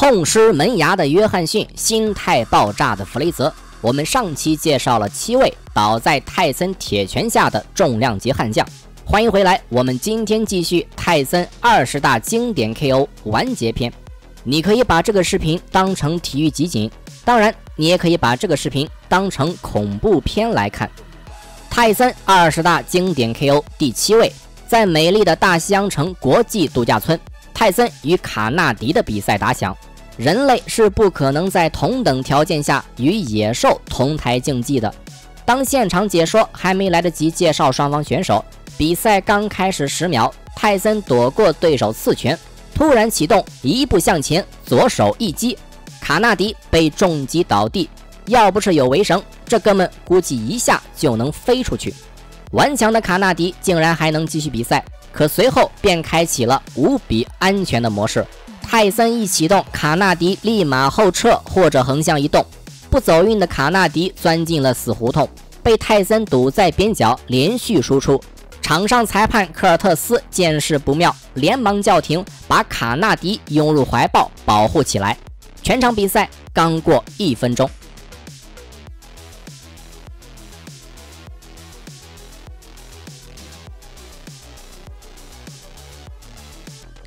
痛失门牙的约翰逊，心态爆炸的弗雷泽。我们上期介绍了7位倒在泰森铁拳下的重量级悍将。欢迎回来，我们今天继续泰森20大经典 KO 完结篇。你可以把这个视频当成体育集锦，当然你也可以把这个视频当成恐怖片来看。泰森20大经典 KO 第7位，在美丽的大西洋城国际度假村，泰森与卡纳迪的比赛打响。人类是不可能在同等条件下与野兽同台竞技的。当现场解说还没来得及介绍双方选手，比赛刚开始10秒，泰森躲过对手刺拳，突然启动一步向前，左手一击，卡纳迪被重击倒地。要不是有围绳，这哥们估计一下就能飞出去。顽强的卡纳迪竟然还能继续比赛，可随后便开启了无比安全的模式。泰森一启动，卡纳迪立马后撤或者横向移动，不走运的卡纳迪钻进了死胡同，被泰森堵在边角，连续输出。场上裁判科尔特斯见势不妙，连忙叫停，把卡纳迪拥入怀抱保护起来。全场比赛刚过1分钟。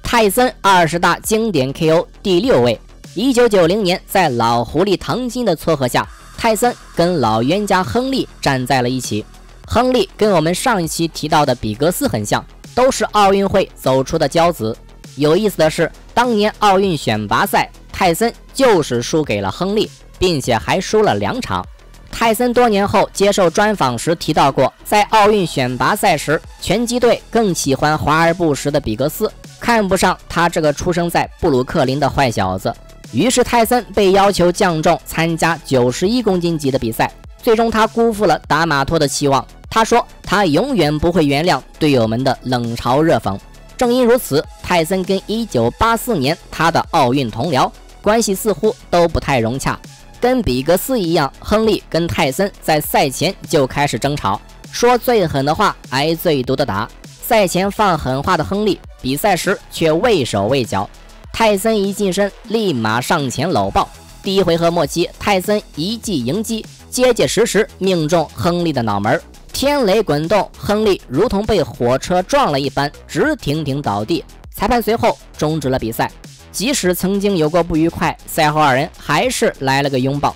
泰森20大经典 KO 第6位。1990年，在老狐狸唐金的撮合下，泰森跟老冤家亨利站在了一起。亨利跟我们上一期提到的比格斯很像，都是奥运会走出的骄子。有意思的是，当年奥运选拔赛，泰森就是输给了亨利，并且还输了2场。泰森多年后接受专访时提到过，在奥运选拔赛时，拳击队更喜欢华而不实的比格斯，看不上他这个出生在布鲁克林的坏小子。于是泰森被要求降重参加91公斤级的比赛，最终他辜负了达马托的期望。他说他永远不会原谅队友们的冷嘲热讽。正因如此，泰森跟1984年他的奥运同僚关系似乎都不太融洽。跟比格斯一样，亨利跟泰森在赛前就开始争吵，说最狠的话，挨最毒的打。赛前放狠话的亨利，比赛时却畏手畏脚。泰森一近身，立马上前搂抱。第一回合末期，泰森一记迎击，结结实实命中亨利的脑门，天雷滚动，亨利如同被火车撞了一般，直挺挺倒地。裁判随后终止了比赛。即使曾经有过不愉快，赛后2人还是来了个拥抱。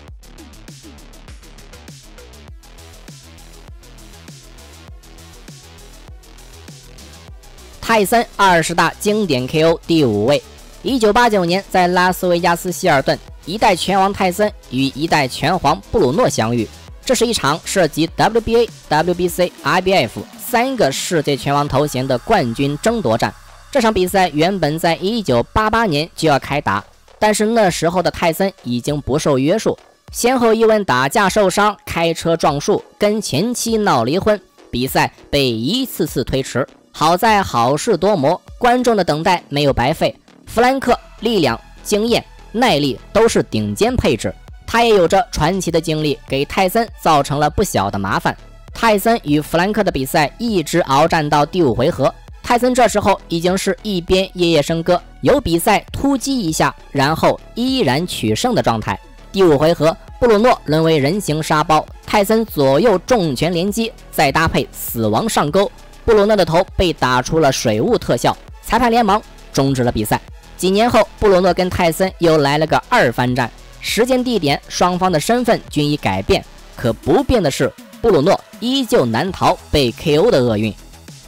泰森20大经典 KO 第5位。1989年，在拉斯维加斯希尔顿，一代拳王泰森与一代拳皇布鲁诺相遇。这是一场涉及 WBA、WBC、IBF 3个世界拳王头衔的冠军争夺战。这场比赛原本在1988年就要开打，但是那时候的泰森已经不受约束，先后因为打架受伤、开车撞树、跟前妻闹离婚，比赛被一次次推迟。好在好事多磨，观众的等待没有白费。弗兰克力量、经验、耐力都是顶尖配置，他也有着传奇的经历，给泰森造成了不小的麻烦。泰森与弗兰克的比赛一直鏖战到第5回合，泰森这时候已经是一边夜夜笙歌，有比赛突击一下，然后依然取胜的状态。第5回合，布鲁诺沦为人形沙包，泰森左右重拳连击，再搭配死亡上钩，布鲁诺的头被打出了水雾特效，裁判连忙终止了比赛。几年后，布鲁诺跟泰森又来了个2番战，时间地点双方的身份均已改变，可不变的是布鲁诺依旧难逃被 KO 的厄运。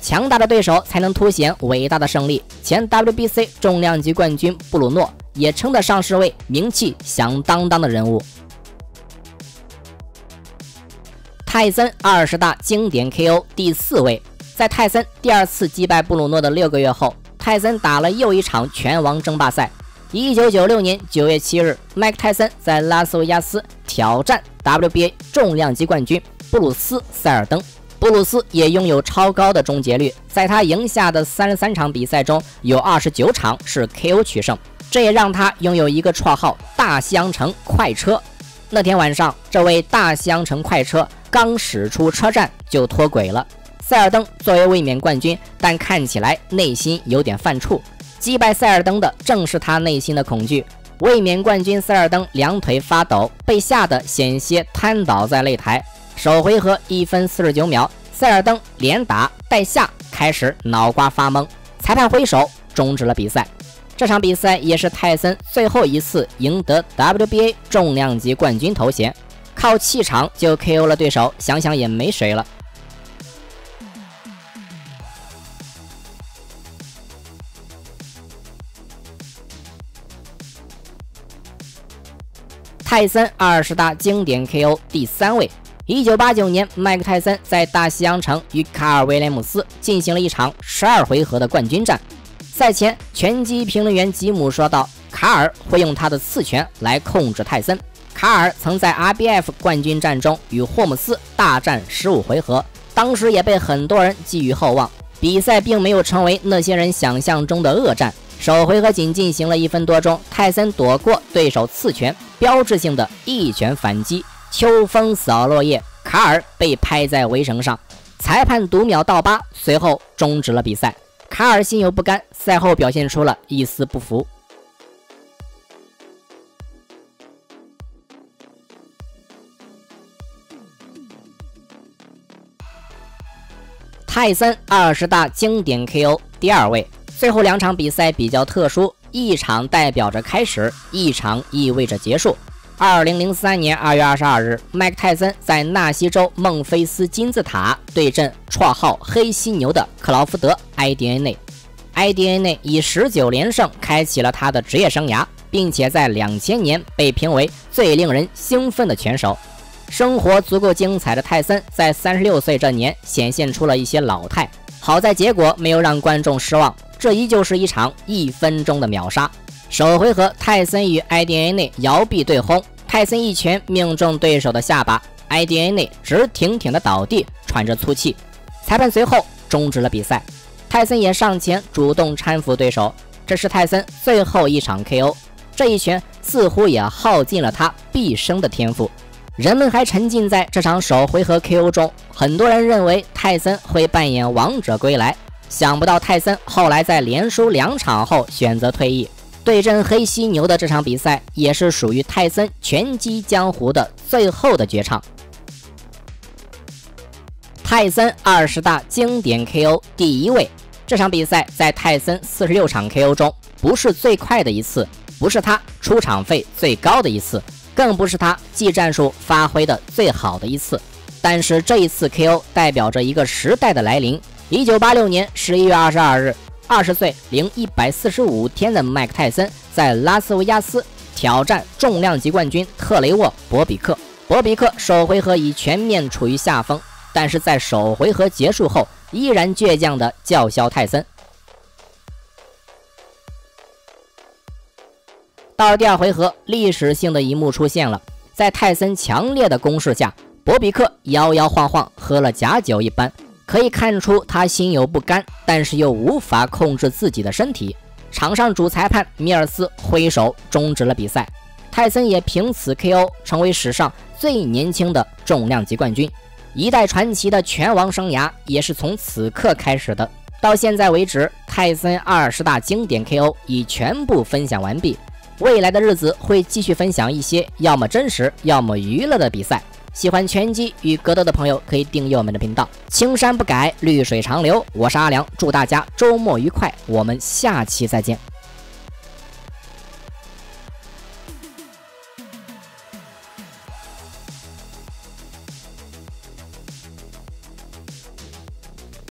强大的对手才能凸显伟大的胜利。前 WBC 重量级冠军布鲁诺也称得上是位名气响当当的人物。泰森20大经典 KO 第4位。在泰森第2次击败布鲁诺的6个月后，泰森打了又一场拳王争霸赛。1996年9月7日，麦克泰森在拉斯维加斯挑战 WBA 重量级冠军布鲁斯·塞尔登。布鲁斯也拥有超高的终结率，在他赢下的33场比赛中，有29场是 KO 取胜，这也让他拥有一个绰号“大西洋城快车”。那天晚上，这位大西洋城快车刚驶出车站就脱轨了。塞尔登作为卫冕冠军，但看起来内心有点犯怵。击败塞尔登的正是他内心的恐惧。卫冕冠军塞尔登两腿发抖，被吓得险些瘫倒在擂台。首回合1分49秒，塞尔登连打带下，开始脑瓜发懵，裁判挥手终止了比赛。这场比赛也是泰森最后一次赢得 WBA 重量级冠军头衔，靠气场就 KO 了对手，想想也没谁了。泰森20大经典 KO 第3位。1989年，麦克泰森在大西洋城与卡尔威廉姆斯进行了一场12回合的冠军战。赛前，拳击评论员吉姆说道，卡尔会用他的刺拳来控制泰森。卡尔曾在 RBF 冠军战中与霍姆斯大战15回合，当时也被很多人寄予厚望。比赛并没有成为那些人想象中的恶战，首回合仅进行了1分多钟，泰森躲过对手刺拳，标志性的一拳反击，秋风扫落叶，卡尔被拍在围绳上，裁判读秒到8，随后终止了比赛。卡尔心有不甘，赛后表现出了一丝不服。泰森20大经典 KO 第2位。最后2场比赛比较特殊，一场代表着开始，一场意味着结束。2003年2月22日，麦克泰森在纳西州孟菲斯金字塔对阵绰号黑犀牛的克劳福德·埃迪恩内。埃迪恩内以19连胜开启了他的职业生涯，并且在2000年被评为最令人兴奋的拳手。生活足够精彩的泰森在36岁这年显现出了一些老态，好在结果没有让观众失望，这依旧是一场1分钟的秒杀。首回合，泰森与埃迪恩内摇臂对轰，泰森一拳命中对手的下巴，埃迪恩内直挺挺的倒地，喘着粗气。裁判随后终止了比赛，泰森也上前主动搀扶对手，这是泰森最后一场 KO， 这一拳似乎也耗尽了他毕生的天赋。人们还沉浸在这场首回合 KO 中，很多人认为泰森会扮演王者归来，想不到泰森后来在连输2场后选择退役。对阵黑犀牛的这场比赛也是属于泰森拳击江湖的最后的绝唱。泰森20大经典 KO 第1位。这场比赛在泰森46场 KO 中不是最快的一次，不是他出场费最高的一次，更不是他技战术发挥的最好的一次，但是这一次 KO 代表着一个时代的来临。1986年11月22日，20岁零145天的麦克泰森在拉斯维加斯挑战重量级冠军特雷沃·博比克。博比克首回合已全面处于下风，但是在首回合结束后依然倔强地叫嚣泰森。到了第2回合，历史性的一幕出现了，在泰森强烈的攻势下，博比克摇摇晃晃，喝了假酒一般，可以看出他心有不甘，但是又无法控制自己的身体。场上主裁判米尔斯挥手终止了比赛，泰森也凭此 KO 成为史上最年轻的重量级冠军。一代传奇的拳王生涯也是从此刻开始的。到现在为止，泰森20大经典 KO 已全部分享完毕。未来的日子会继续分享一些要么真实要么娱乐的比赛。喜欢拳击与格斗的朋友可以订阅我们的频道。青山不改，绿水长流，我是阿良，祝大家周末愉快，我们下期再见。